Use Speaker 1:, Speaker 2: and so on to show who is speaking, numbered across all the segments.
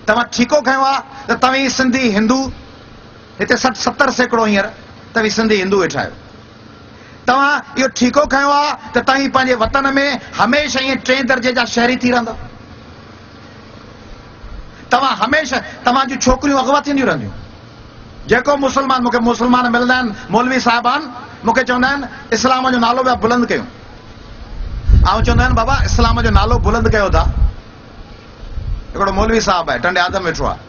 Speaker 1: तव्हां ठीको खयो आहे त तव्हीं सिंधी हिंदू हिते 60-70% हींअर तव्हीं सिंधी हिंदू वेठा आहियो। तव्हां इहो ठीको खयो आहे त तव्हीं पंहिंजे वतन में हमेशह ईअं 3 दर्जे जा शहरी थी रहंदा। तव्हां हमेशह तव्हां जूं छोकिरियूं अगवा थींदियूं रहंदियूं। जेको मुस्लमान मूंखे मुस्लमान मिलंदा आहिनि मौलवी साहिबान मूंखे चवंदा आहिनि इस्लाम जो नालो पिया बुलंद कयूं। ऐं चवंदा आहिनि बाबा इस्लाम जो नालो बुलंद कयो था। हिकिड़ो मौलवी साहिब आहे टंडे आदम वेठो आहे,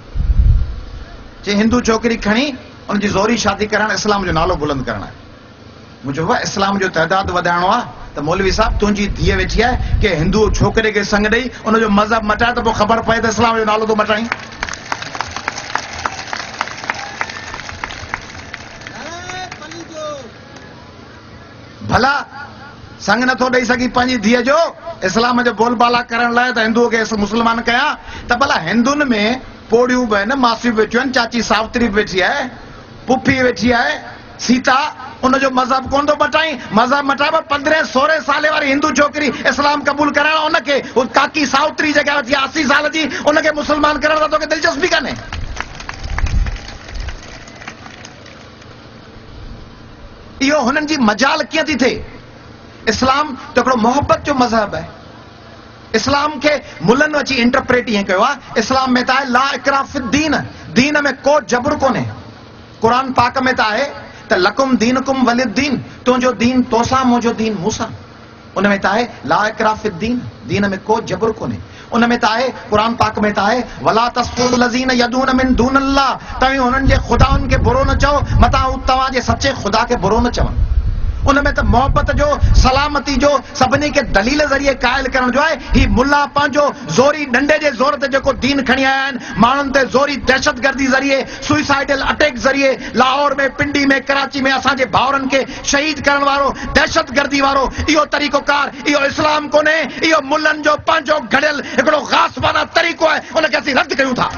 Speaker 1: चई हिंदू छोकिरी खणी उनजी ज़ोरी शादी कराइण इस्लाम जो नालो बुलंद करणु आहे। मुंहिंजो बाबा इस्लाम जो तइदाद वधाइणो आहे त मौलवी साहिब तुंहिंजी धीअ वेठी आहे कि हिंदू छोकिरे खे संग ॾेई उनजो मज़हब मटाए त पोइ ख़बर पए त इस्लाम जो नालो थो मटाई। भला संग नथो ॾेई सघी पंहिंजी धीअ जो इस्लाम जो बोलबाला करण लाइ त हिंदूअ खे मुस्लमान कयां त भला हिंदुनि में पोड़ियूं बि आहिनि, मासियूं वेठियूं आहिनि, चाची सावित्री बि वेठी आहे, पुफी वेठी आहे, सीता उनजो मज़हब कोन थो मटाई। मज़हब मटाए 15-16 साल वारी हिंदू छोकिरी इस्लाम क़बूल कराइण उनखे काकी सावित्री जेका वठी 80 साल जी उनखे मुस्लमान करण त तोखे दिलचस्पी कान्हे। इहो हुननि जी मजाल कीअं थी थिए? इस्लाम त हिकिड़ो मोहब्बत जो मज़हब आहे। इस्लाम खे मुलनि अची इंटरप्रेट ईअं कयो आहे, इस्लाम में त आहे ला इकराह फिद्दीन, दीन में को जबर कोन्हे। क़ुरान पाक में त आहे त लकुम दीनुकुम वलिद्दीन, तुंहिंजो दीन तोसां मुंहिंजो दीन मूंसां। उन में त आहे ला इकराह फिद्दीन, दीन में को जबर कोन्हे। उन में त आहे क़ुरान पाक में त आहे वला तस्फुल लज़ीन यदून मिन दूनिल्लाह, तव्हां उन्हनि जे ख़ुदाउनि खे बुरो न चओ मतां हू तव्हांजे सचे ख़ुदा खे बुरो न चवनि। उन में त मोहब्बत जो सलामती जो सभिनी खे दलील ज़रिए क़ाइल करण जो आहे। ही मुल्ला पंहिंजो ज़ोरी डंडे जे ज़ोर ते जेको दीन खणी आया आहिनि, माण्हुनि ते ज़ोरी दहशतगर्दी ज़रिए सुइसाइडल अटैक ज़रिए लाहौर में, पिंडी में, कराची में असांजे भाउरनि खे शहीद करण वारो दहशतगर्दी वारो इहो तरीक़ोकार, इहो इस्लाम कोन्हे, इहो मुल्लनि जो पंहिंजो घड़ियल हिकिड़ो ग़ासिबाना तरीक़ो आहे। उनखे असीं रद्द कयूं था।